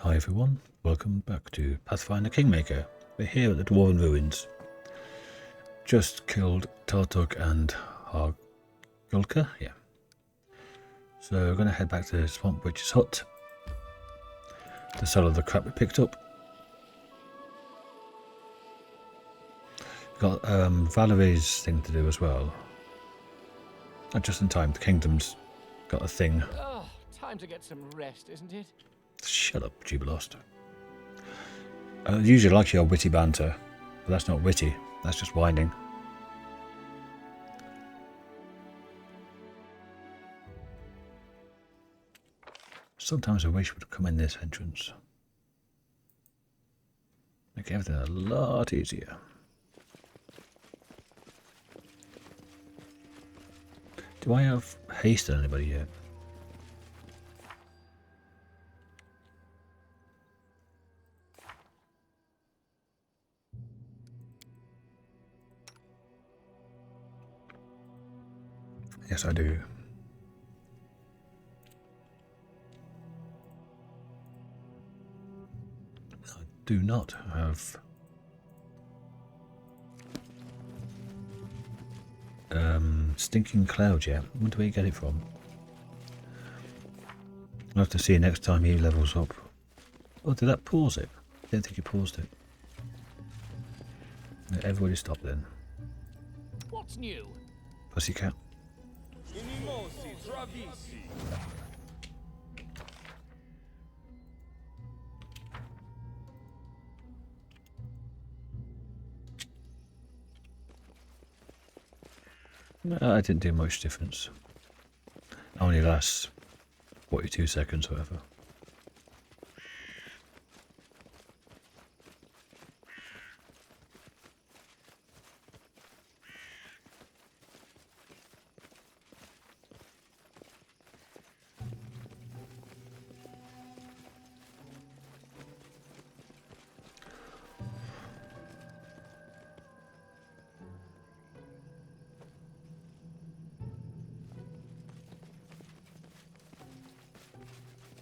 Hi everyone, welcome back to Pathfinder Kingmaker. We're here at the Dwarven Ruins. Just killed talky-talk and Hargulka, yeah. So we're going to head back to the Swamp Witch's hut to sell all the crap we picked up. We've got Valerie's thing to do as well. Just in time, the kingdom's got a thing. Oh, time to get some rest, isn't it? Shut up, Jubilost. I usually like your witty banter, but that's not witty, that's just whining. Sometimes I wish we'd come in this entrance. Make everything a lot easier. Do I have haste on anybody yet? Yes, I do. I do not have Stinking Cloud yet. Where do we get it from? I'll have to see next time he levels up. Oh, did that pause it? I didn't think he paused it. Everybody stop then. What's new? Pussycat. No, I didn't do much difference. Only lasts 42 seconds, whatever.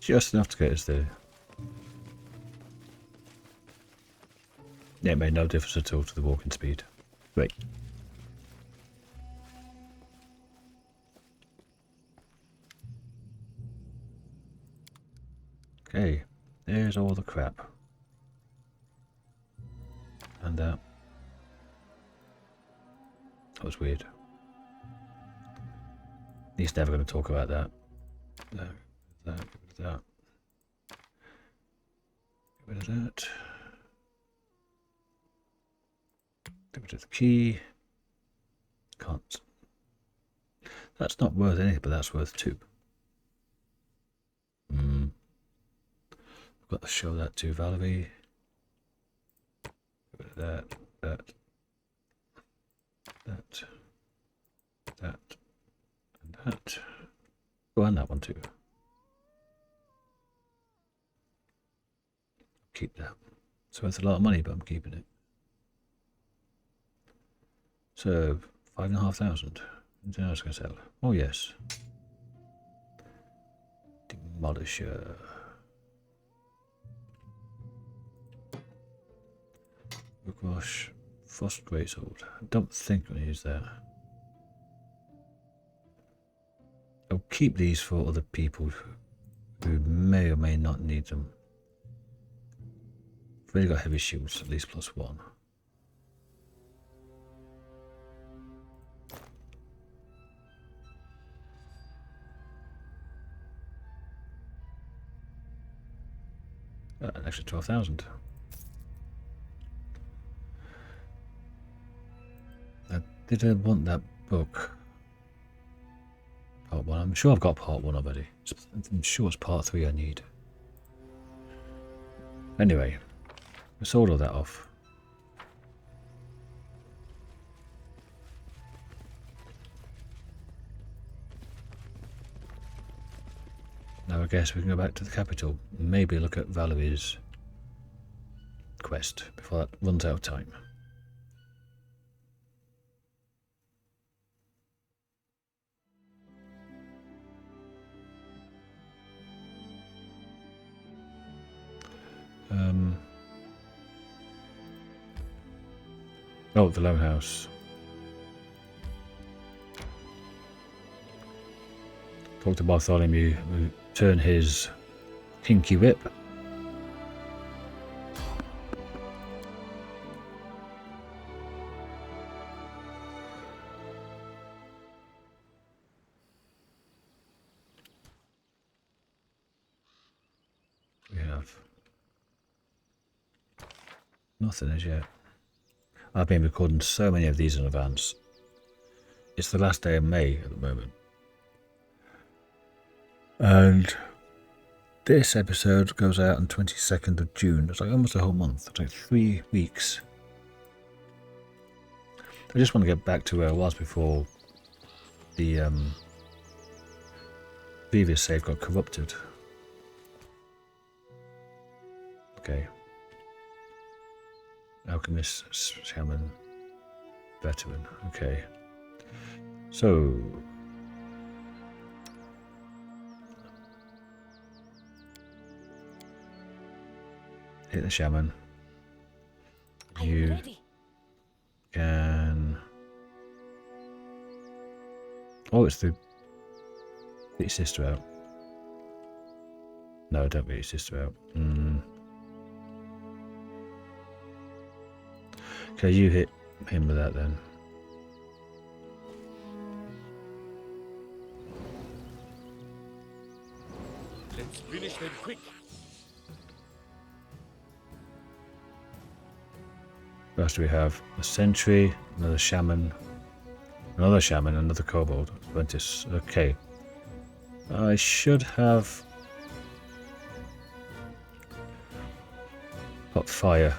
Just enough to get us there. Yeah, it made no difference at all to the walking speed. Great. Okay, there's all the crap. And that was weird. He's never going to talk about that. That. Get rid of that. Get rid of the key. Can't. That's not worth anything, but that's worth 2. I've got to show that to Valerie. Get rid of that, and that. Oh, and that one too. Keep that. It's worth a lot of money, but I'm keeping it. So 5,500. Anything else I can sell? Oh yes. Demolisher. Bookwash. Frost Greatsword. I don't think I'm going to use that. I'll keep these for other people who may or may not need them. I've really got heavy shields, at least +1. An extra 12,000. Did I want that book? Part 1. I'm sure I've got part 1 already. I'm sure it's part 3 I need. Anyway, I sold all that off. Now I guess we can go back to the capital and maybe look at Valerie's quest before that runs out of time. Oh, the lone house. Talk to Bartholomew, turn his kinky whip. We have nothing as yet. I've been recording so many of these in advance. It's the last day of May at the moment. And this episode goes out on 22nd of June. It's like almost a whole month. It's like 3 weeks. I just want to get back to where I was before the previous save got corrupted. Okay. Alchemist, Shaman, Veteran. Okay. So... hit the Shaman. You can... oh, it's the... get your sister out. No, don't get your sister out. Okay, you hit him with that then. Let's finish them quick. First we have a sentry, another shaman, another kobold, apprentice. Okay. I should have got fire.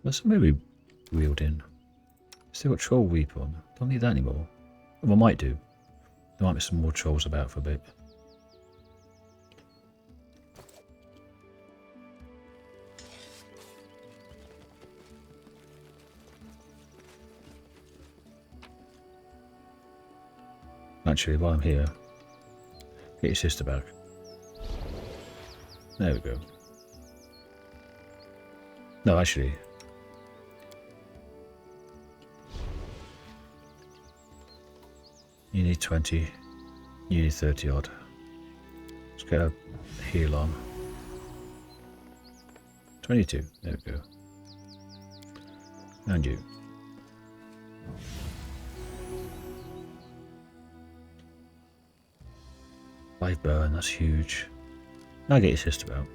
What's the movie wheeled in? Still got Troll Reaper on. Don't need that anymore. Well, I might do. There might be some more trolls about for a bit. Actually, while I'm here, get your sister back. There we go. No, actually. You need 20. You need 30 odd. Let's get a heal on. 22. There we go. And you. Five burn, that's huge. Now get your sister out.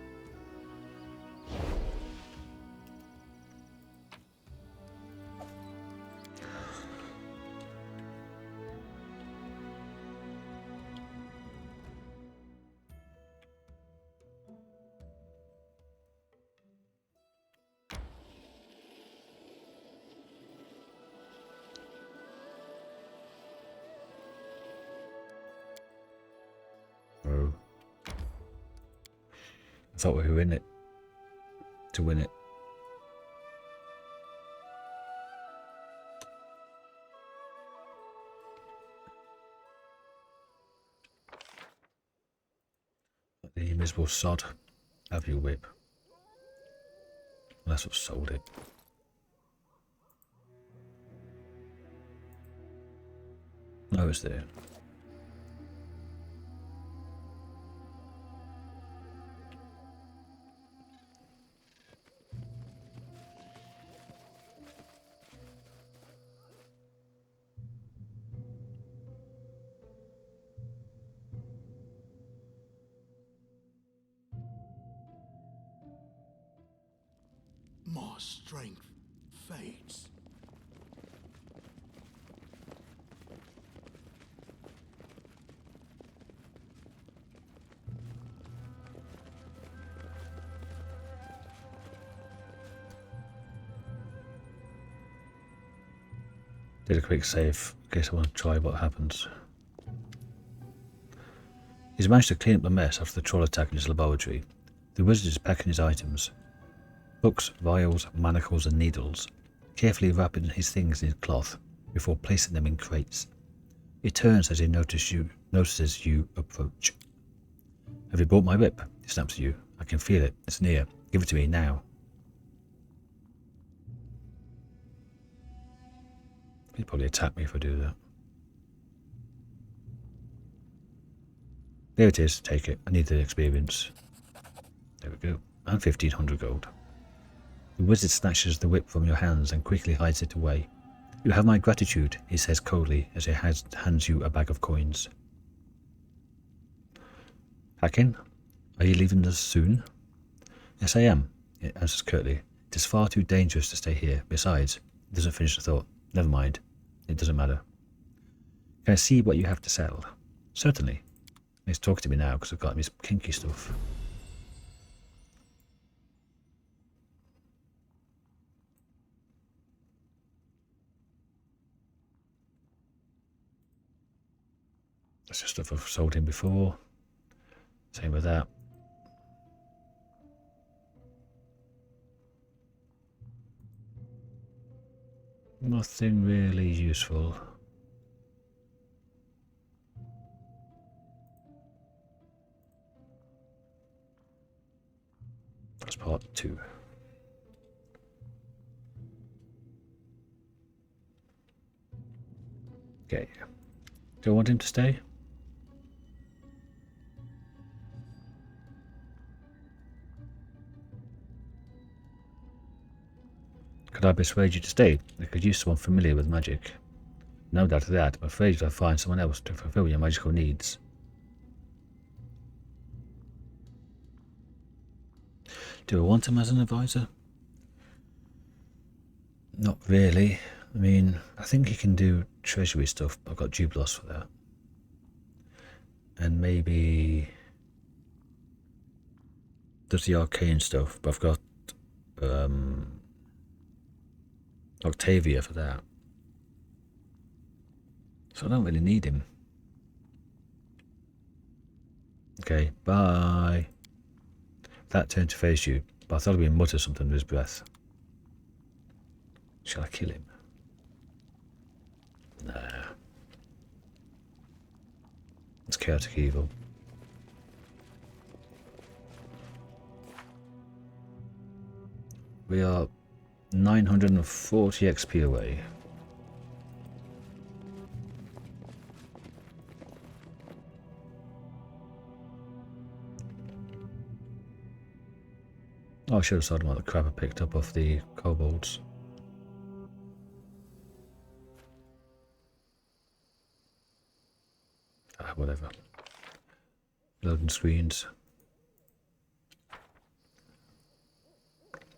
Oh. I thought we were in it to win it. The invisible sod. Have your whip. That's what sold it. No, it's there. More strength fades. Did a quick save in case I want to try what happens. He's managed to clean up the mess after the troll attack in his laboratory. The wizard is packing his items. Books, vials, manacles and needles, carefully wrapping his things in cloth before placing them in crates. He turns as he notices you approach. Have you brought my whip? He snaps at you. I can feel it. It's near. Give it to me now. He'd probably attack me if I do that. There it is. Take it. I need the experience. There we go. And 1500 gold. The wizard snatches the whip from your hands and quickly hides it away. You have my gratitude, he says coldly as he hands you a bag of coins. Packing? Are you leaving us soon? Yes, I am, he answers curtly. It is far too dangerous to stay here. Besides, he doesn't finish the thought. Never mind. It doesn't matter. Can I see what you have to sell? Certainly. He's talking to me now because I've got his kinky stuff. That's just stuff I've sold him before. Same with that. Nothing really useful. That's part 2. Okay. Do I want him to stay? Could I persuade you to stay? I could use someone familiar with magic. No doubt of that. I'm afraid you'll find someone else to fulfill your magical needs. Do I want him as an advisor? Not really. I mean, I think he can do treasury stuff, but I've got Jublos for that. And maybe does the arcane stuff, but I've got Octavia for that. So I don't really need him. Okay, bye. That turned to face you. Bartholemew mutters something under his breath. Shall I kill him? Nah. It's chaotic evil. We are 940 XP away. Oh, I should have sold him all the crap I picked up off the kobolds. Ah, whatever. Loading screens.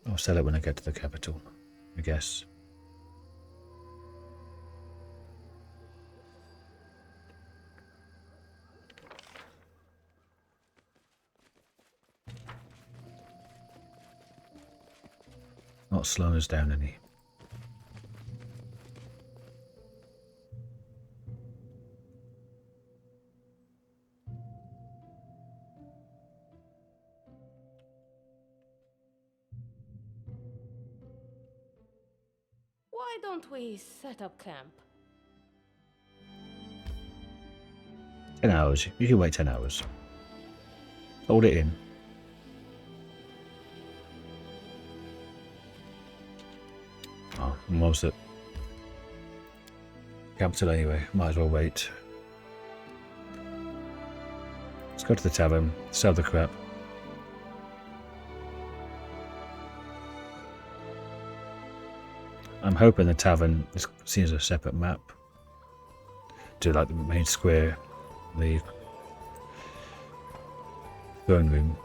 I'll sell it when I get to the capital, I guess. Not slowing us down any. Why don't we set up camp? 10 hours. You can wait 10 hours. Hold it in. Oh, I'm almost at capital anyway. Might as well wait. Let's go to the tavern, sell the crap. I'm hoping the tavern is seen as a separate map. Do like the main square, the throne room.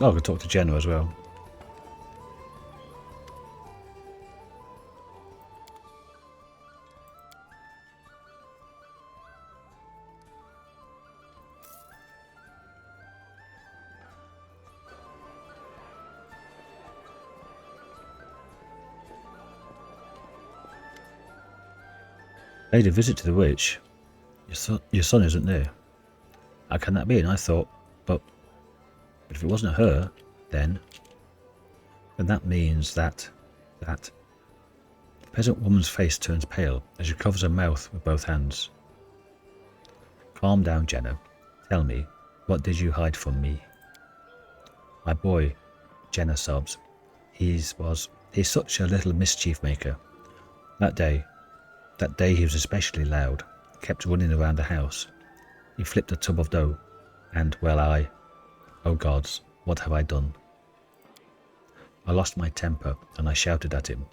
Oh, I could talk to Jenna as well. Paid a visit to the witch. Your son isn't there. How can that be? And I thought, but if it wasn't her, then that means that the peasant woman's face turns pale as she covers her mouth with both hands. Calm down, Jenna. Tell me, what did you hide from me? My boy, Jenna sobs. He's such a little mischief maker. That day he was especially loud, kept running around the house. He flipped a tub of dough, and, well, oh gods, what have I done? I lost my temper, and I shouted at him.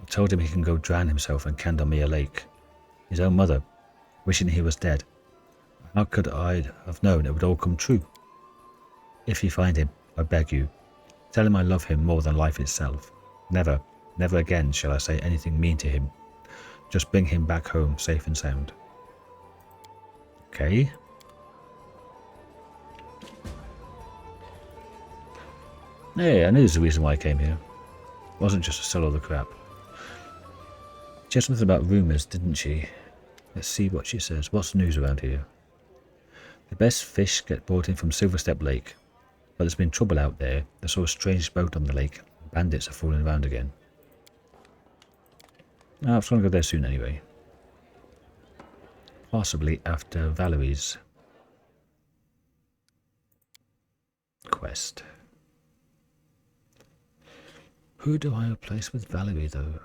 I told him he can go drown himself in Candomir Lake. His own mother, wishing he was dead. How could I have known it would all come true? If you find him, I beg you, tell him I love him more than life itself. Never, never again shall I say anything mean to him. Just bring him back home safe and sound. Okay. Yeah, I knew there's a reason why I came here. It wasn't just to sell all the crap. She had something about rumours, didn't she? Let's see what she says. What's the news around here? The best fish get brought in from Silverstep Lake, but there's been trouble out there. They saw a strange boat on the lake. Bandits are fooling around again. I was going to go there soon anyway. Possibly after Valerie's quest. Who do I replace with Valerie, though?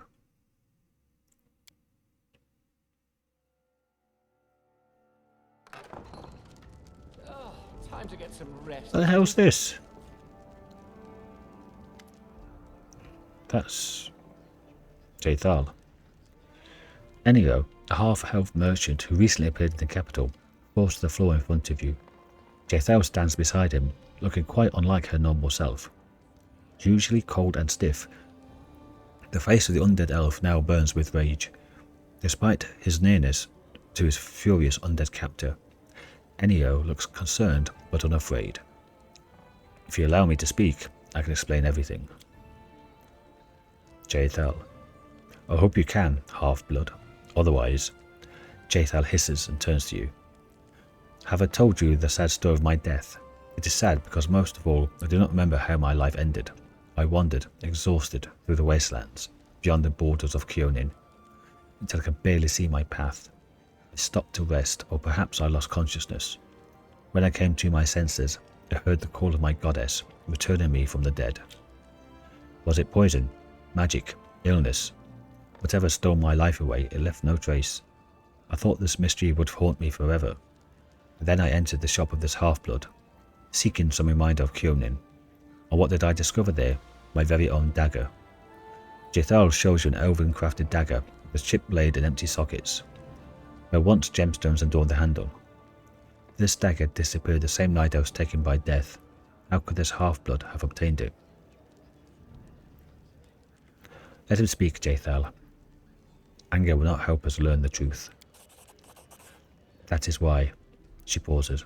Oh, time to get some rest. What the hell's this? That's Jaethal. Anyhow, a half-elf merchant who recently appeared in the capital falls to the floor in front of you. Jaethal stands beside him, looking quite unlike her normal self. Usually cold and stiff, the face of the undead elf now burns with rage. Despite his nearness to his furious undead captor, Enio looks concerned but unafraid. If you allow me to speak, I can explain everything. Jaethal. I hope you can, half-blood. Otherwise, Jaethal hisses and turns to you. Have I told you the sad story of my death? It is sad because most of all, I do not remember how my life ended. I wandered, exhausted, through the wastelands, beyond the borders of Kyonin, until I could barely see my path. I stopped to rest, or perhaps I lost consciousness. When I came to my senses, I heard the call of my goddess, returning me from the dead. Was it poison, magic, illness? Whatever stole my life away, it left no trace. I thought this mystery would haunt me forever. Then I entered the shop of this half-blood, seeking some reminder of Kyonin. And what did I discover there? My very own dagger. Jaethal shows you an elven-crafted dagger with chipped blade and empty sockets. Where once gemstones adorned the handle. This dagger disappeared the same night I was taken by death. How could this half-blood have obtained it? Let him speak, Jaethal. Anger will not help us learn the truth. That is why, she pauses,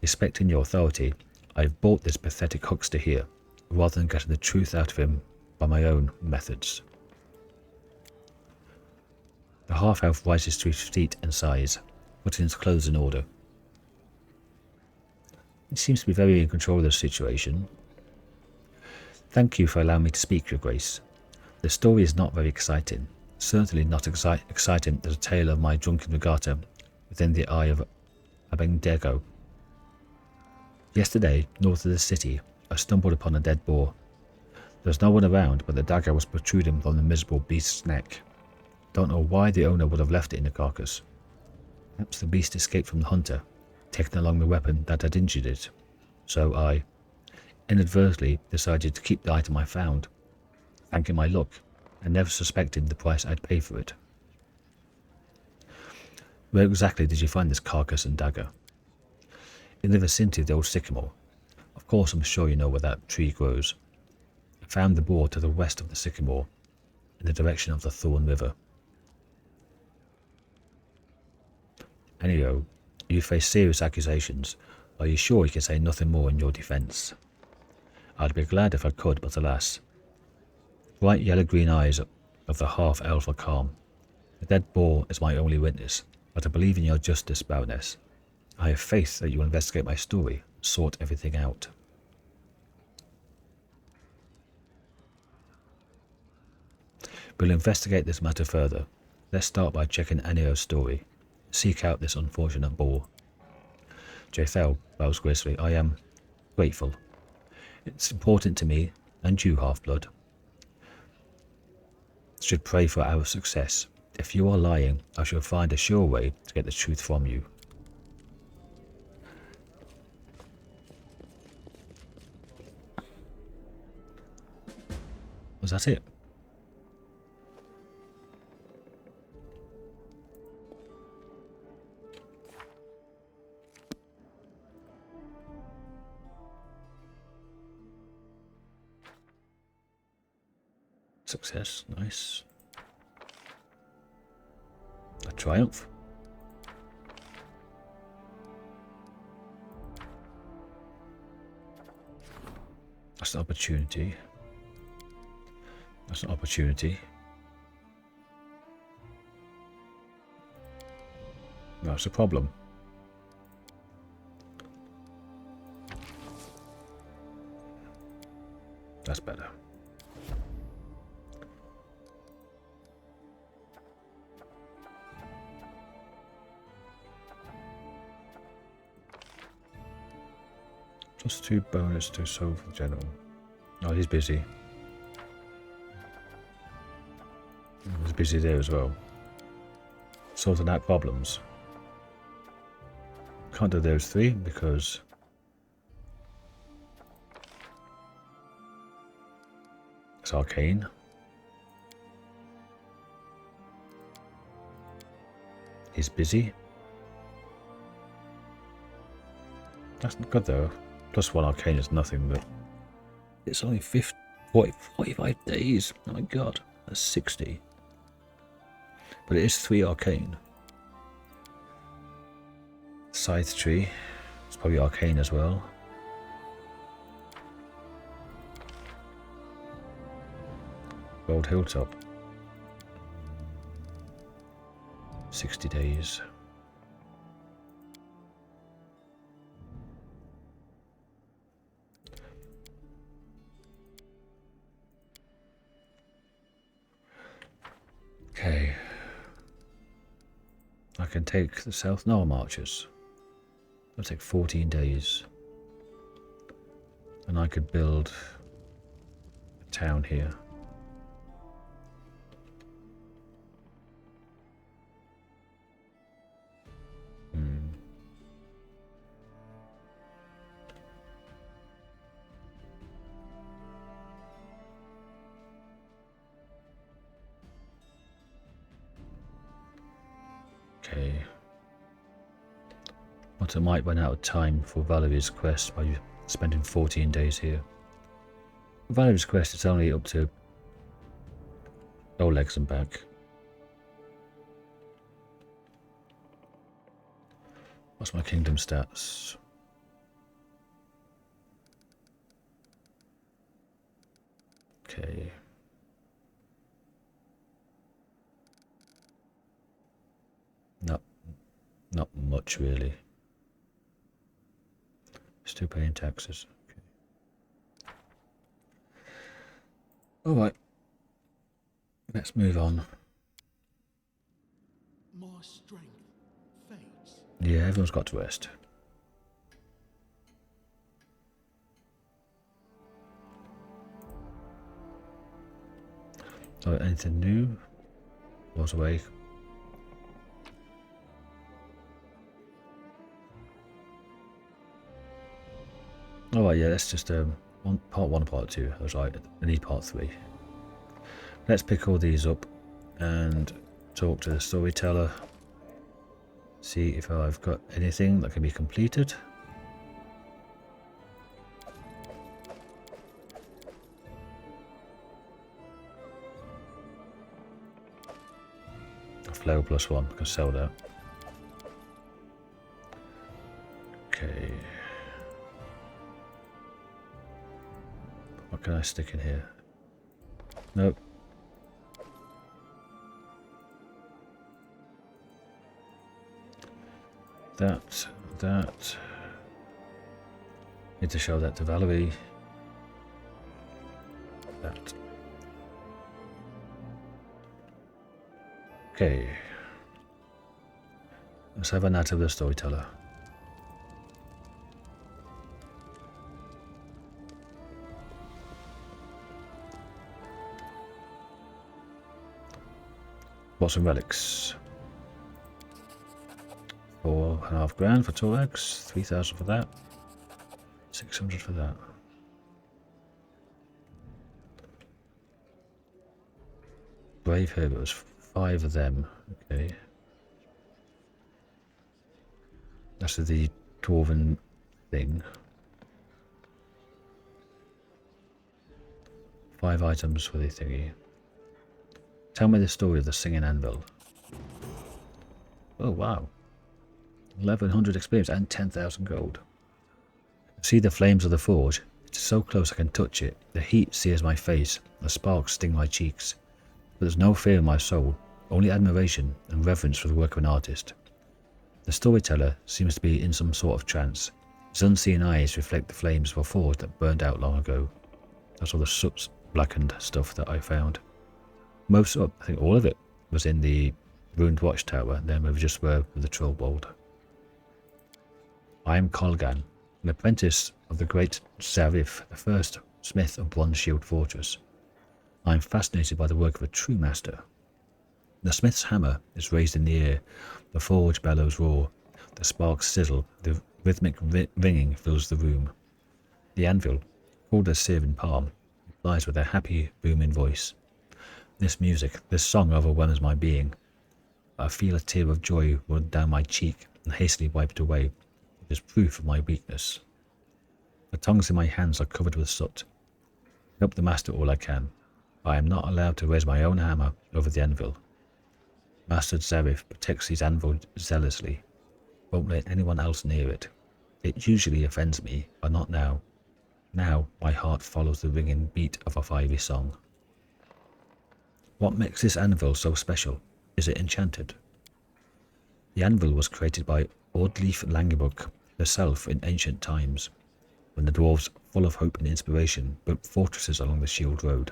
respecting your authority, I have brought this pathetic huckster here, rather than getting the truth out of him by my own methods. The half-elf rises to his feet and sighs, putting his clothes in order. He seems to be very in control of the situation. Thank you for allowing me to speak, Your Grace. The story is not very exciting, certainly not exciting as a tale of my drunken regatta within the eye of Abengdego. Yesterday, north of the city, I stumbled upon a dead boar. There was no one around, but the dagger was protruding from the miserable beast's neck. Don't know why the owner would have left it in the carcass. Perhaps the beast escaped from the hunter, taking along the weapon that had injured it. So I, inadvertently, decided to keep the item I found, thanking my luck, and never suspecting the price I'd pay for it. Where exactly did you find this carcass and dagger? In the vicinity of the old sycamore. Of course, I'm sure you know where that tree grows. I found the boar to the west of the sycamore, in the direction of the Thorn River. Anyhow, you face serious accusations. Are you sure you can say nothing more in your defence? I'd be glad if I could, but alas. Bright yellow-green eyes of the half-elf are calm. The dead boar is my only witness, but I believe in your justice, Baroness. I have faith that you will investigate my story, sort everything out. We'll investigate this matter further. Let's start by checking Anio's story. Seek out this unfortunate boar. Jaethel bows gracefully. I am grateful. It's important to me, and you, Half-Blood, should pray for our success. If you are lying, I shall find a sure way to get the truth from you. Was that it? Success, nice. A triumph. That's an opportunity. That's an opportunity. That's a problem. That's better. +2 bonus to solve the general. Oh, he's busy. He's busy there as well. Sorting out problems. Can't do those 3 because it's arcane. He's busy. That's not good though. +1 arcane is nothing, but it's only 45 days. Oh my god, that's 60. But it is 3 arcane. Scythe tree. It's probably arcane as well. Gold hilltop. 60 days. Okay. I can take the South Nile marches. That'll take 14 days. And I could build a town here. Okay. But I might run out of time for Valerie's quest by spending 14 days here. For Valerie's quest, it's only up to Olegs and back. What's my kingdom stats? Okay. Not much really. Still paying taxes. Okay. All right. Let's move on. My strength fades. Yeah, everyone's got to rest. So anything new? Was awake. Alright, yeah, that's just part 1, part 2. I was right, I need part 3. Let's pick all these up and talk to the storyteller. See if I've got anything that can be completed. A flow +1, I can sell that. Okay. What can I stick in here? Nope. That. Need to show that to Valerie. That. Okay. Let's have a night of the Storyteller. Bought some relics. 4.5 grand for 2 Olegs, 3,000 for that, 600 for that. Brave Heroes, 5 of them. Okay. That's the dwarven thing. 5 items for the thingy. Tell me the story of the singing anvil. Oh wow. 1100 experience and 10,000 gold. See the flames of the forge. It's so close I can touch it. The heat sears my face. The sparks sting my cheeks. But there's no fear in my soul. Only admiration and reverence for the work of an artist. The storyteller seems to be in some sort of trance. His unseen eyes reflect the flames of a forge that burned out long ago. That's all the soot blackened stuff that I found. Most of, I think all of it, was in the ruined watchtower. Then we just were with the troll bolt. I am Colgan, an apprentice of the great Zarif, the first smith of Bronze Shield Fortress. I am fascinated by the work of a true master. The smith's hammer is raised in the air, the forge bellows roar, the sparks sizzle, the rhythmic ringing fills the room. The anvil, called a searing palm, replies with a happy, booming voice. This music, this song overwhelms my being. I feel a tear of joy run down my cheek and hastily wipe it away. It is proof of my weakness. The tongs in my hands are covered with soot. Help the master all I can. I am not allowed to raise my own hammer over the anvil. Master Zarif protects his anvil zealously. Won't let anyone else near it. It usually offends me, but not now. Now my heart follows the ringing beat of a fiery song. What makes this anvil so special? Is it enchanted? The anvil was created by Ordleaf Langebuk herself in ancient times, when the dwarves, full of hope and inspiration, built fortresses along the Shield Road.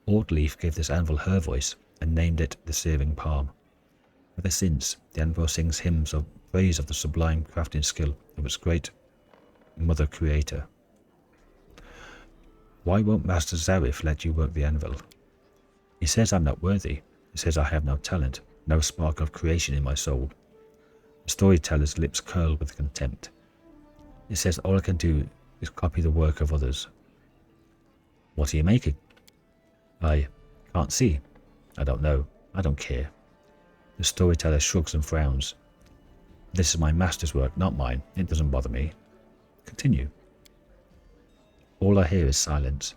Ordleaf gave this anvil her voice and named it the Searing Palm. Ever since, the anvil sings hymns of praise of the sublime crafting skill of its great mother creator. Why won't Master Zarif let you work the anvil? He says I'm not worthy. He says I have no talent, no spark of creation in my soul. The storyteller's lips curl with contempt. He says all I can do is copy the work of others. What are you making? I can't see. I don't know. I don't care. The storyteller shrugs and frowns. This is my master's work, not mine. It doesn't bother me. Continue. All I hear is silence.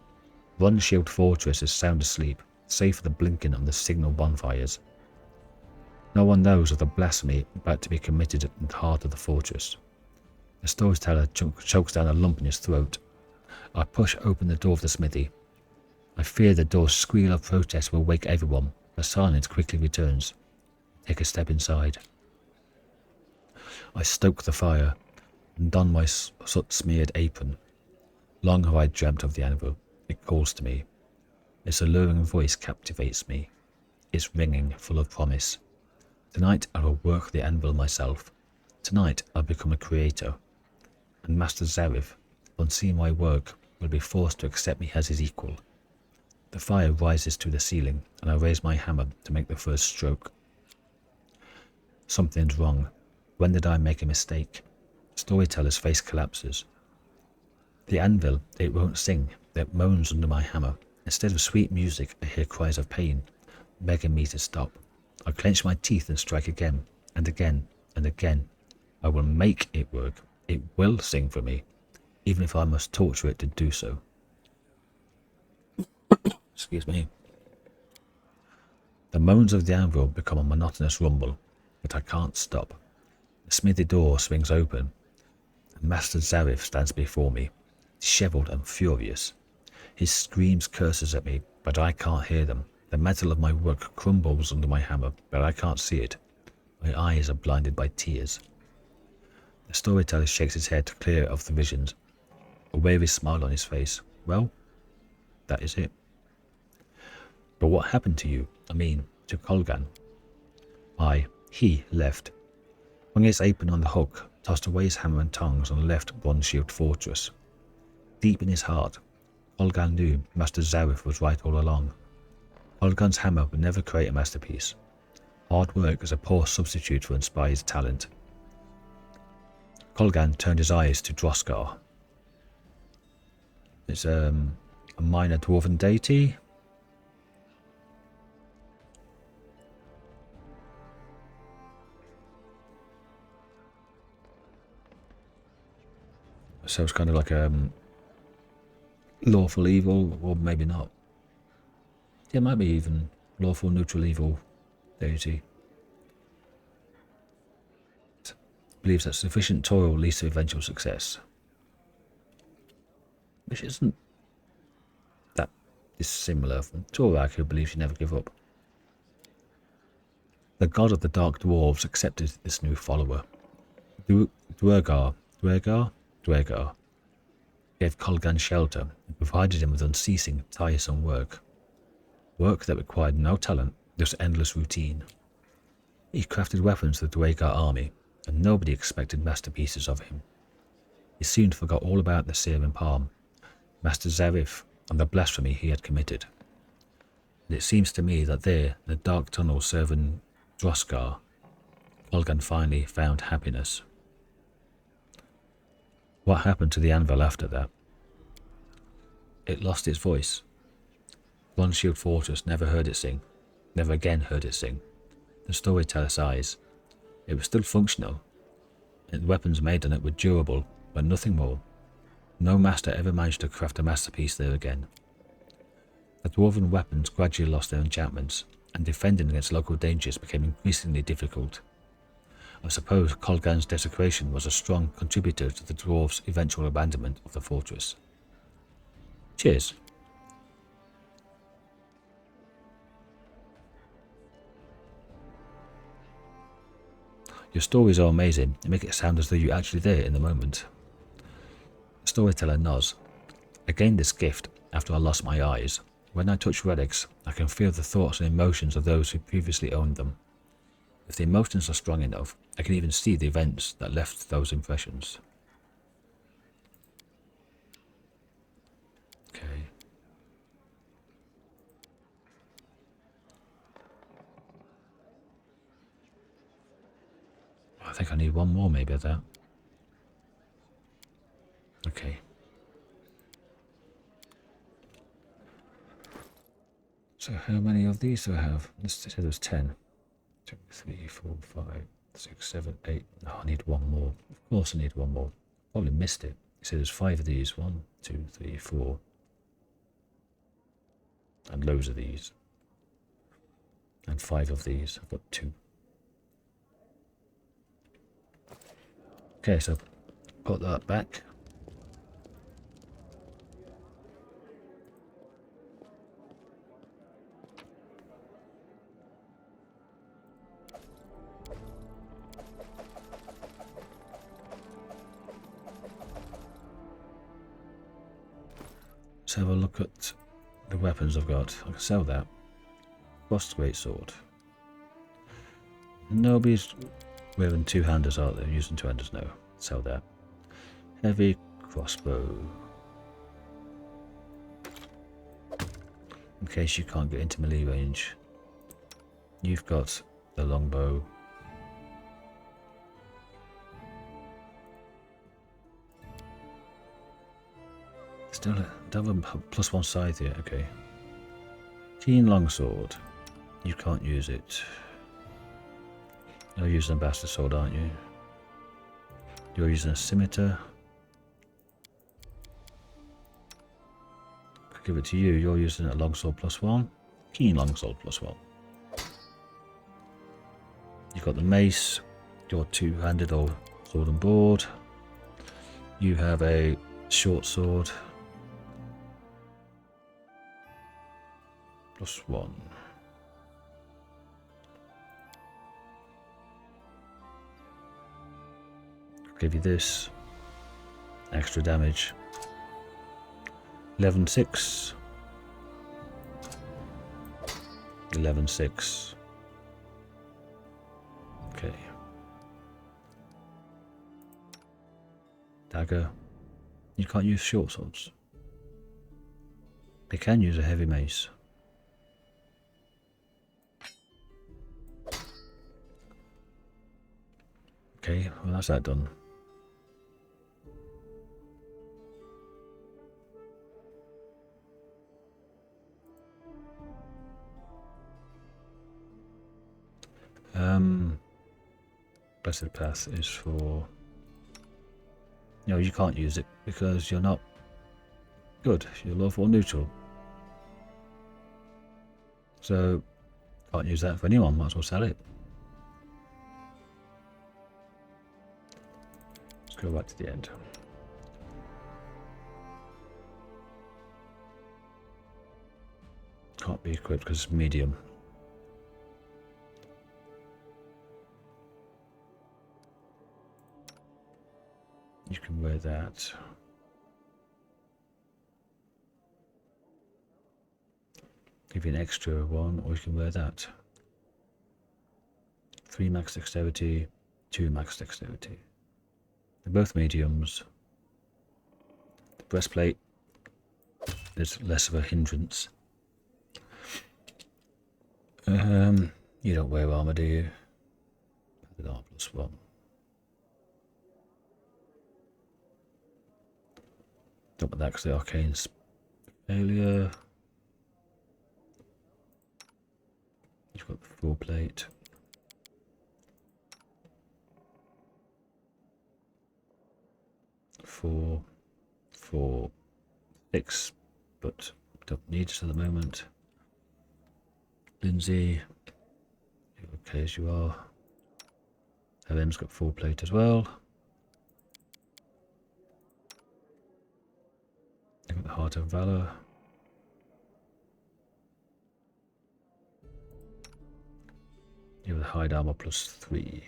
Bronze Shield Fortress is sound asleep, save for the blinking of the signal bonfires. No one knows of the blasphemy about to be committed in the heart of the fortress. The storyteller chokes down a lump in his throat. I push open the door of the smithy. I fear the door's squeal of protest will wake everyone, but silence quickly returns. Take a step inside. I stoke the fire and don my soot-smeared apron. Long have I dreamt of the anvil. It calls to me. Its alluring voice captivates me. Its ringing, full of promise. Tonight I will work the anvil myself. Tonight I'll become a creator. And Master Zarif, on seeing my work, will be forced to accept me as his equal. The fire rises to the ceiling, and I raise my hammer to make the first stroke. Something's wrong. When did I make a mistake? Storyteller's face collapses. The anvil, it won't sing. It moans under my hammer. Instead of sweet music, I hear cries of pain, begging me to stop. I clench my teeth and strike again, and again, and again. I will make it work. It will sing for me, even if I must torture it to do so. Excuse me. The moans of the anvil become a monotonous rumble, but I can't stop. The smithy door swings open, and Master Zarif stands before me, dishevelled and furious. He screams curses at me, but I can't hear them. The metal of my work crumbles under my hammer, but I can't see it. My eyes are blinded by tears. The storyteller shakes his head clear of the visions, a wary smile on his face. Well, that is it. But what happened to you? I mean, to Colgan? Why, he left, hung his apron on the hook, tossed away his hammer and tongs, and left Bronze-Shield Fortress. Deep in his heart, Colgan knew Master Zareth was right all along. Colgan's hammer would never create a masterpiece. Hard work is a poor substitute for inspired talent. Colgan turned his eyes to Droskar. It's a minor dwarven deity. So it's kind of like a lawful evil, or maybe not. Yeah, it might be even lawful neutral evil deity. Believes that sufficient toil leads to eventual success. Which isn't that dissimilar from Torak, who believes you never give up. The god of the Dark Dwarves accepted this new follower. Duergar gave Colgan shelter and provided him with unceasing, tiresome work. Work that required no talent, just endless routine. He crafted weapons for the Duergar army, and nobody expected masterpieces of him. He soon forgot all about the Serum Palm, Master Zareth, and the blasphemy he had committed. And it seems to me that there, in the dark tunnel serving Droskar, Colgan finally found happiness. What happened to the anvil after that? It lost its voice. Bronze-Shield Fortress never heard it sing, never again heard it sing. The storyteller sighs. It was still functional, and the weapons made on it were durable, but nothing more. No master ever managed to craft a masterpiece there again. The dwarven weapons gradually lost their enchantments, and defending against local dangers became increasingly difficult. I suppose Colgan's desecration was a strong contributor to the dwarves' eventual abandonment of the fortress. Cheers. Your stories are amazing and make it sound as though you're actually there in the moment. The storyteller nods. I gained this gift after I lost my eyes. When I touch relics, I can feel the thoughts and emotions of those who previously owned them. If the emotions are strong enough, I can even see the events that left those impressions. Okay. I think I need one more maybe of that. Okay. So how many of these do I have? Let's say there's 10. 2, 3, 4, 5, 6, 7, 8. No, I need one more. Of course I need one more. Probably missed it. So there's 5 of these. 1, 2, 3, 4. And loads of these. And 5 of these. I've got 2. Okay, so put that back. Let's have a look at the weapons I've got. I can sell that. Frost Greatsword. Nobody's wearing two-handers, are they? Using two-handers? No. Sell that. Heavy crossbow. In case you can't get into melee range. You've got the longbow. Still have a +1 scythe here, okay. Keen longsword. You can't use it. You're using a bastard sword, aren't you? You're using a scimitar. Could give it to you. You're using a longsword +1. Keen longsword +1. You've got the mace. You're two-handed or sword and board. You have a short sword. +1. Give you this. Extra damage. 11-6. 11-6. Okay. Dagger. You can't use short swords. They can use a heavy mace. Okay, well that's that done. Blessed Path is for... No, you can't use it because you're not good. You're lawful or neutral. So, can't use that for anyone. Might as well sell it. Let's go back to the end. Can't be equipped because it's medium. You can wear that. Give you an extra one, or you can wear that. 3 max dexterity, 2 max dexterity. They're both mediums. The breastplate is less of a hindrance. You don't wear armor, do you? R +1. Don't want that because the arcane's failure. You've got the full plate. Four, 6, but don't need it at the moment. Lindsay, you're okay as you are. LM's got full plate as well. You've got the Heart of Valor. You have the hide armor +3.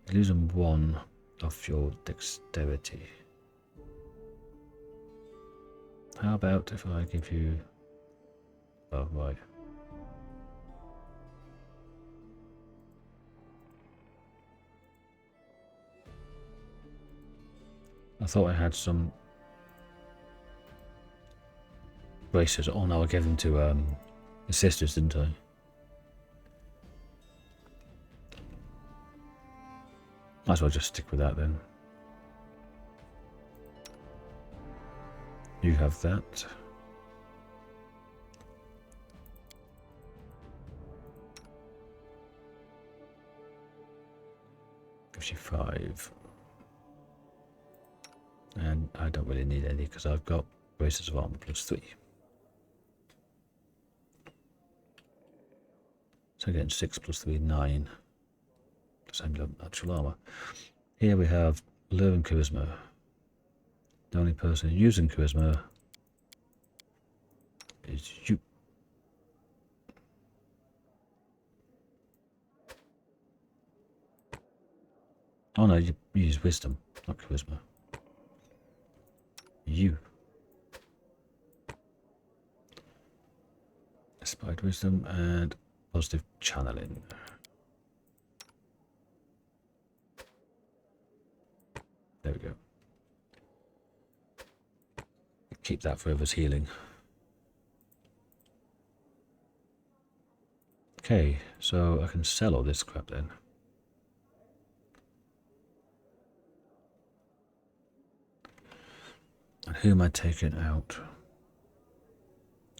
You're losing 1 of your dexterity. How about if I give you... Oh, right. I thought I had some braces on. I gave them to the sisters, didn't I? Might as well just stick with that then. You have that. Gives you 5. And I don't really need any because I've got braces of armor +3. So again, 6 +3, 9. Same level natural armor. Here we have learn charisma. The only person using charisma is you. Oh no, you use wisdom, not charisma. You. Inspired wisdom and positive channeling. There we go. Keep that for others healing. Okay, so I can sell all this crap then. And who am I taking out?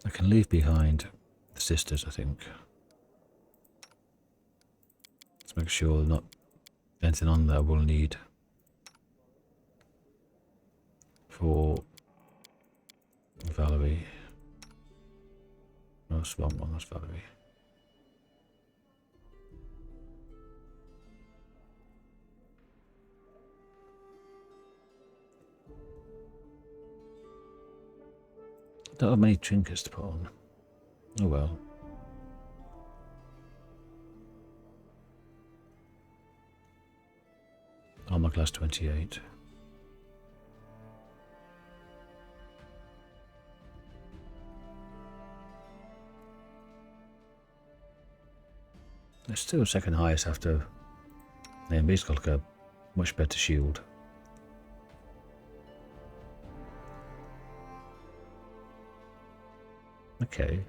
I can leave behind the sisters, I think. Let's make sure not anything on there we'll need for Valerie. No, that's wrong one, that's Valerie. Don't have many trinkets to put on. Oh well. Armor class 28. It's still second highest after Beast got like a much better shield. Okay.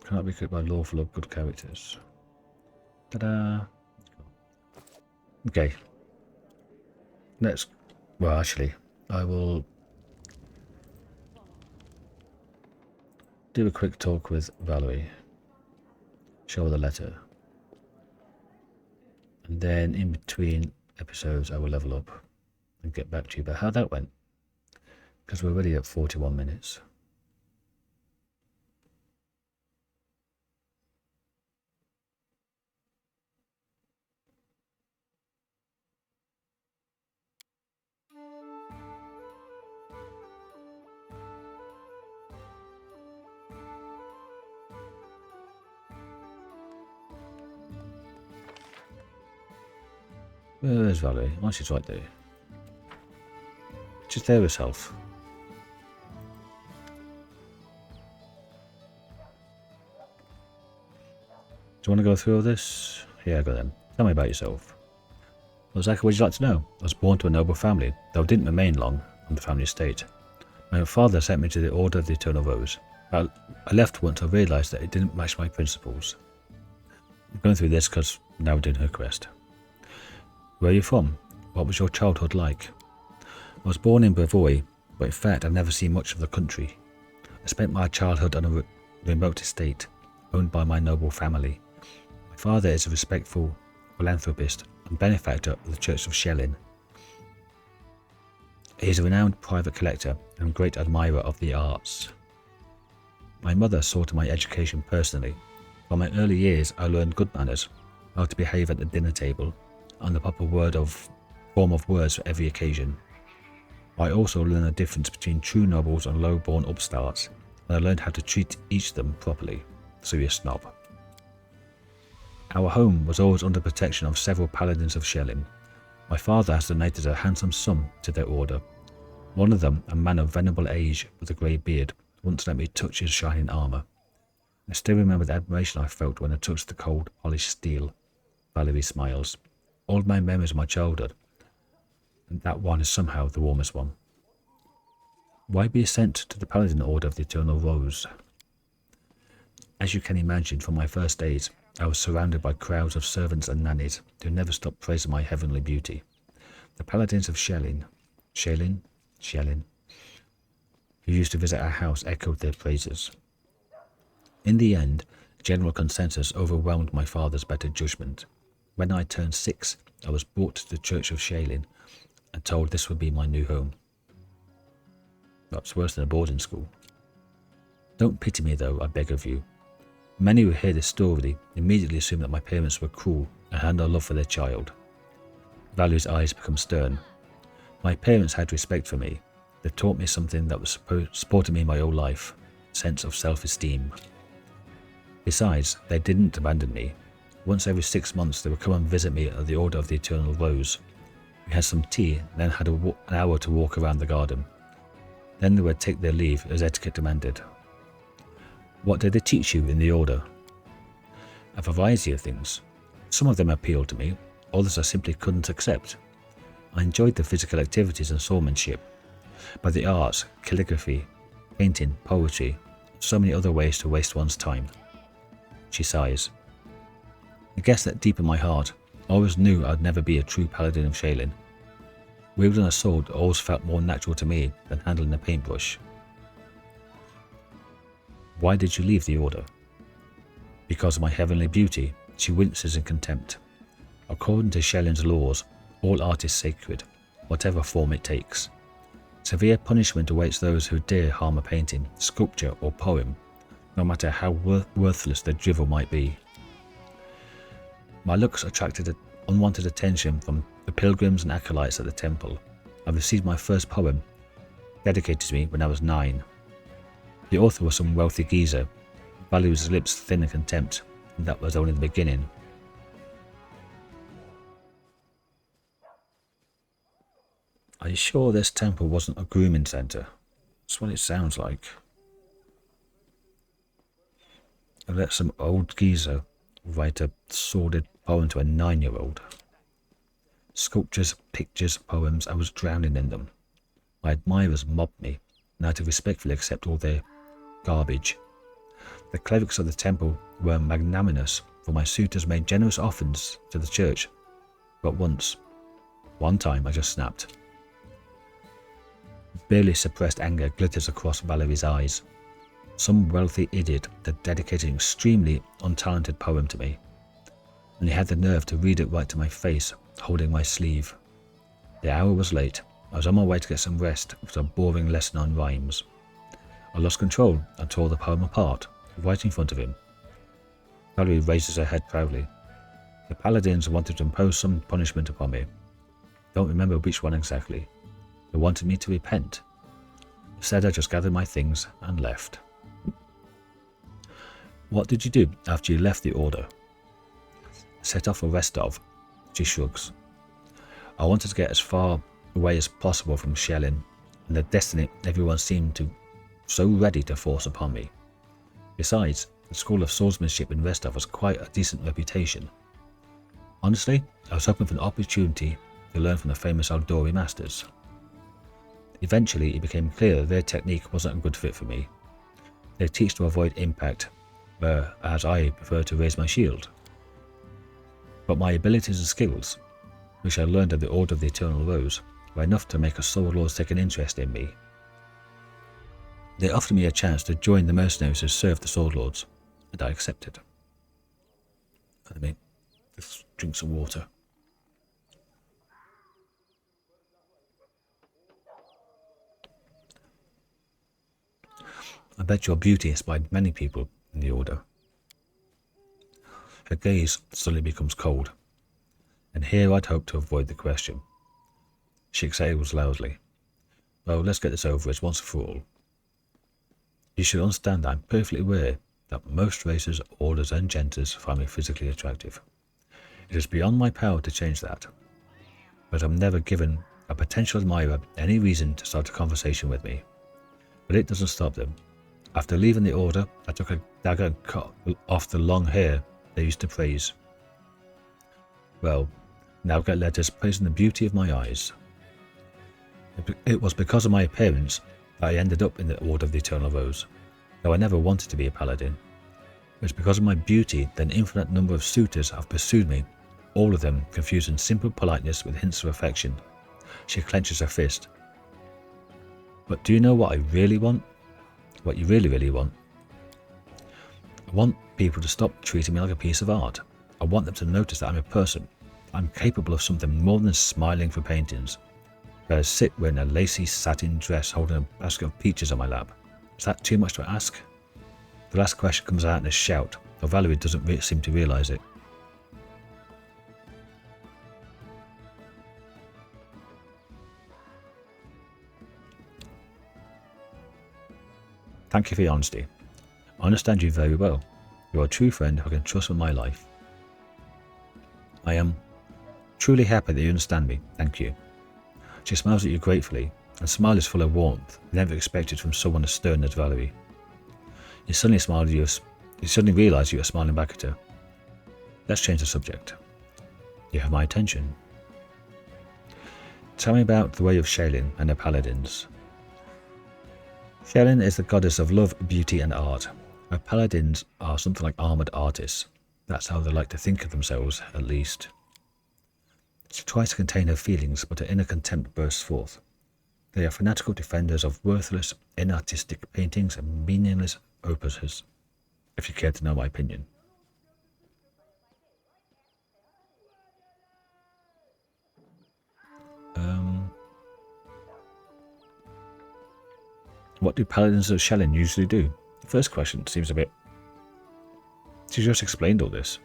Cannot be cooked by lawful or good characters. Ta-da! Okay. Let's... Well, actually, I will do a quick talk with Valerie. Show her the letter. And then in between episodes, I will level up and get back to you about how that went. Because we're already at 41 minutes. Where's Valerie? Oh, she's right there. She's there herself. Do you want to go through all this? Yeah, go then. Tell me about yourself. Well, exactly what you'd like to know. I was born to a noble family, though I didn't remain long on the family estate. My father sent me to the Order of the Eternal Rose. I left once I realised that it didn't match my principles. I'm going through this because now we're doing her quest. Where are you from? What was your childhood like? I was born in Bartholemew, but in fact I've never seen much of the country. I spent my childhood on a remote estate, owned by my noble family. My father is a respectful philanthropist and benefactor of the Church of Shellin. He is a renowned private collector and great admirer of the arts. My mother saw to my education personally. From my early years I learned good manners, how to behave at the dinner table, and the proper form of words for every occasion. I also learned the difference between true nobles and low-born upstarts, and I learned how to treat each of them properly. Serious snob. Our home was always under protection of several Paladins of Shellin. My father has donated a handsome sum to their order. One of them, a man of venerable age with a grey beard, once let me touch his shining armour. I still remember the admiration I felt when I touched the cold, polished steel. Valerie smiles. All my memories of my childhood, and that one is somehow the warmest one. Why be sent to the Paladin Order of the Eternal Rose? As you can imagine, from my first days, I was surrounded by crowds of servants and nannies who never stopped praising my heavenly beauty. The Paladins of Shellin, who used to visit our house, echoed their praises. In the end, general consensus overwhelmed my father's better judgment. When I turned 6, I was brought to the Church of Shellin and told this would be my new home. That's worse than a boarding school. Don't pity me though, I beg of you. Many who hear this story immediately assume that my parents were cruel and had no love for their child. Valerie's eyes become stern. My parents had respect for me. They taught me something that was supported me my whole life, sense of self-esteem. Besides, they didn't abandon me. Once every 6 months they would come and visit me at the Order of the Eternal Rose. We had some tea and then had an hour to walk around the garden. Then they would take their leave as etiquette demanded. What did they teach you in the Order? A variety of things. Some of them appealed to me, others I simply couldn't accept. I enjoyed the physical activities and swordsmanship, but the arts, calligraphy, painting, poetry, so many other ways to waste one's time. She sighs. I guess that deep in my heart, I always knew I'd never be a true Paladin of Shellin. Wielding a sword always felt more natural to me than handling a paintbrush. Why did you leave the Order? Because of my heavenly beauty, she winces in contempt. According to Shellin's laws, all art is sacred, whatever form it takes. Severe punishment awaits those who dare harm a painting, sculpture or poem, no matter how worthless their drivel might be. My looks attracted unwanted attention from the pilgrims and acolytes at the temple. I received my first poem, dedicated to me when I was 9. The author was some wealthy geezer. Valerie's lips thin in contempt. And that was only the beginning. Are you sure this temple wasn't a grooming centre? That's what it sounds like. I let some old geezer write a sordid poem to a 9-year-old. Sculptures, pictures, poems, I was drowning in them. My admirers mobbed me, and I had to respectfully accept all their garbage. The clerics of the temple were magnanimous, for my suitors made generous offerings to the church. But one time I just snapped. Barely suppressed anger glitters across Valerie's eyes. Some wealthy idiot had dedicated an extremely untalented poem to me, and he had the nerve to read it right to my face, holding my sleeve. The hour was late. I was on my way to get some rest after a boring lesson on rhymes. I lost control and tore the poem apart, right in front of him. Valerie raises her head proudly. The Paladins wanted to impose some punishment upon me. Don't remember which one exactly. They wanted me to repent. Instead, I just gathered my things and left. What did you do after you left the order? Set off a rest of. She shrugs. I wanted to get as far away as possible from shelling, and the destiny everyone seemed to so ready to force upon me. Besides, the school of swordsmanship in Restov has quite a decent reputation. Honestly, I was hoping for an opportunity to learn from the famous Aldori masters. Eventually, it became clear that their technique wasn't a good fit for me. They teach to avoid impact, whereas I prefer to raise my shield. But my abilities and skills, which I learned at the Order of the Eternal Rose, were enough to make a Sword Lord take an interest in me. They offered me a chance to join the mercenaries who served the Sword Lords, and I accepted. Let me just drink some water. I bet your beauty inspired many people in the Order. Her gaze suddenly becomes cold, and here I'd hoped to avoid the question. She exhales loudly. Well, let's get this over as once and for all. You should understand that I'm perfectly aware that most races, orders and genders find me physically attractive. It is beyond my power to change that, but I'm never given a potential admirer any reason to start a conversation with me. But it doesn't stop them. After leaving the order, I took a dagger and cut off the long hair they used to praise. Well, now get letters praising the beauty of my eyes. It was because of my appearance that I ended up in the Order of the Eternal Rose, though I never wanted to be a paladin. It was because of my beauty that an infinite number of suitors have pursued me, all of them confusing simple politeness with hints of affection. She clenches her fist. But do you know what I really want? What you really want? I want people to stop treating me like a piece of art. I want them to notice that I'm a person. I'm capable of something more than smiling for paintings. Where I sit wearing a lacy satin dress holding a basket of peaches on my lap. Is that too much to ask? The last question comes out in a shout, though Valerie doesn't seem to realise it. Thank you for your honesty. I understand you very well. You are a true friend who I can trust with my life. I am truly happy that you understand me. Thank you. She smiles at you gratefully, and the smile is full of warmth, never expected from someone as stern as Valerie. You suddenly realise you are smiling back at her. Let's change the subject. You have my attention. Tell me about the way of Shailin and her paladins. Shailin is the goddess of love, beauty and art. Her paladins are something like armoured artists. That's how they like to think of themselves, at least. She tries to contain her feelings, but her inner contempt bursts forth. They are fanatical defenders of worthless, inartistic paintings and meaningless opuses, if you care to know my opinion. What do paladins of Shailin usually do? The first question seems a bit... She just explained all this.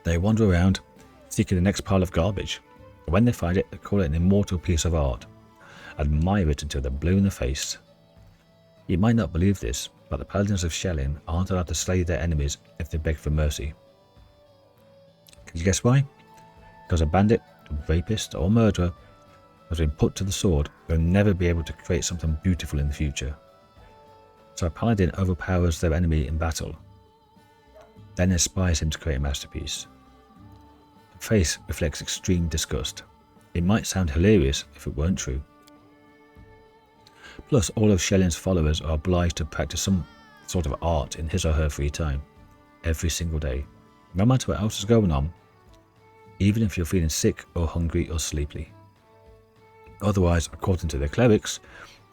They wander around, seeking the next pile of garbage. When they find it, they call it an immortal piece of art. Admire it until they're blue in the face. You might not believe this, but the Paladins of Shellin aren't allowed to slay their enemies if they beg for mercy. Can you guess why? Because a bandit, a rapist, or murderer has been put to the sword, they'll never be able to create something beautiful in the future. So a Paladin overpowers their enemy in battle, then inspires him to create a masterpiece. The face reflects extreme disgust. It might sound hilarious if it weren't true. Plus, all of Shellin's followers are obliged to practice some sort of art in his or her free time, every single day, no matter what else is going on, even if you're feeling sick or hungry or sleepy. Otherwise, according to the clerics,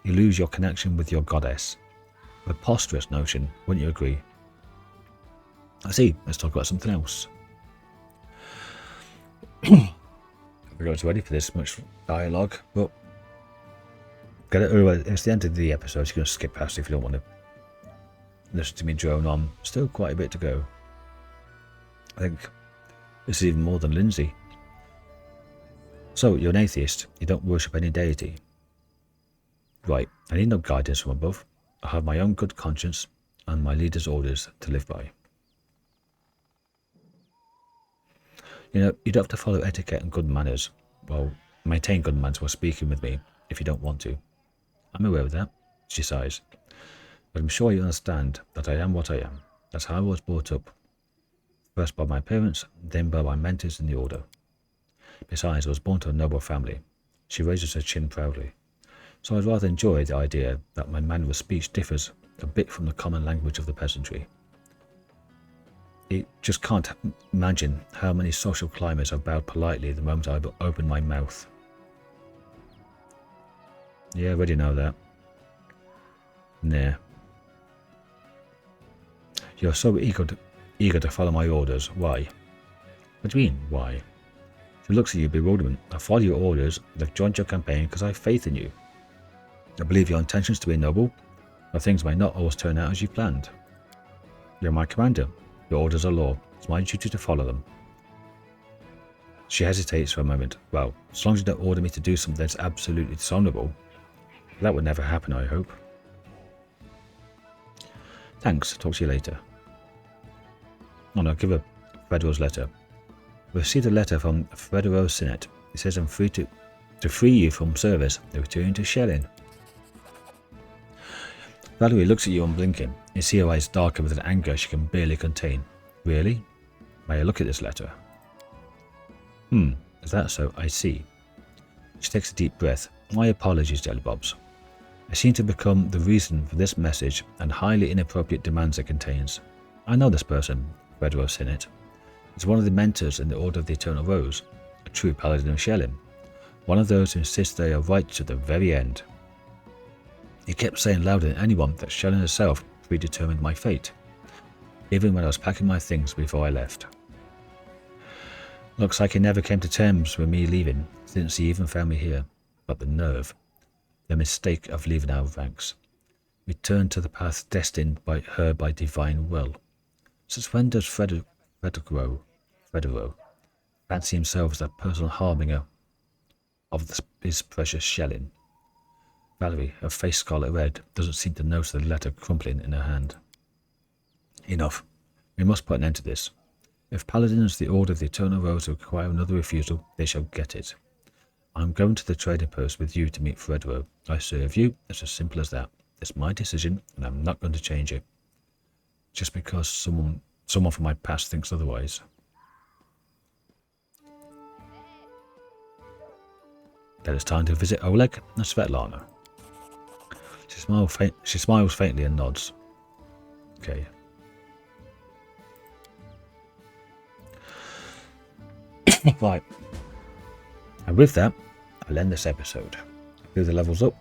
you lose your connection with your goddess. A preposterous notion, wouldn't you agree? I see, let's talk about something else. I forgot I was ready for this much dialogue, but it's the end of the episode, so you're going to skip past it if you don't want to listen to me drone on. Still quite a bit to go. I think this is even more than Lindsay. So, you're an atheist, you don't worship any deity. Right, I need no guidance from above. I have my own good conscience and my leader's orders to live by. You know, you don't have to follow etiquette and good manners. Well, maintain good manners while speaking with me if you don't want to. I'm aware of that, she sighs. But I'm sure you understand that I am what I am. That's how I was brought up. First by my parents, then by my mentors in the order. Besides, I was born to a noble family. She raises her chin proudly. So I'd rather enjoy the idea that my manner of speech differs a bit from the common language of the peasantry. You just can't imagine how many social climbers have bowed politely the moment I open my mouth. Yeah, I already know that. Nah. You're so eager to follow my orders. Why? What do you mean, why? She looks at you in bewilderment. I follow your orders. I've joined your campaign because I have faith in you. I believe your intentions to be noble, but things may not always turn out as you planned. You're my commander. Your orders are law. It's my duty to follow them. She hesitates for a moment. Well, as long as you don't order me to do something that's absolutely dishonourable. That would never happen, I hope. Thanks. Talk to you later. Oh no, give her Federo's letter. We received a letter from Federo Senate. It says I'm free to free you from service and return to Shellin. Valerie looks at you unblinking. You see her eyes darken with an anger she can barely contain. Really? May I look at this letter? Is that so? I see. She takes a deep breath. My apologies, Jellybobs. I seem to become the reason for this message and highly inappropriate demands it contains. I know this person, Federo Senate. He's one of the mentors in the Order of the Eternal Rose, a true Paladin of Shellin, one of those who insist they are right to the very end. He kept saying louder than anyone that Shellin herself predetermined my fate, even when I was packing my things before I left. Looks like he never came to terms with me leaving, since he even found me here. But the nerve, the mistake of leaving our ranks, returned to the path destined by her by divine will. Since when does Federo fancy himself as the personal harbinger of his precious Shellin? Valerie, her face scarlet red, doesn't seem to notice the letter crumpling in her hand. Enough. We must put an end to this. If Paladins, the Order of the Eternal Rose, require another refusal, they shall get it. I'm going to the trading post with you to meet Federo. I serve you. It's as simple as that. It's my decision, and I'm not going to change it. Just because someone from my past thinks otherwise. Then it's time to visit Oleg and Svetlana. She smiles faintly and nods. Okay. Right. And with that, I'll end this episode. Do the levels up.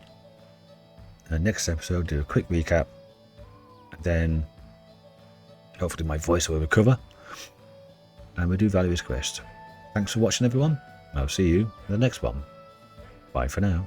And the next episode, do a quick recap. And then hopefully my voice will recover. And we'll do Valerie's quest. Thanks for watching, everyone. I'll see you in the next one. Bye for now.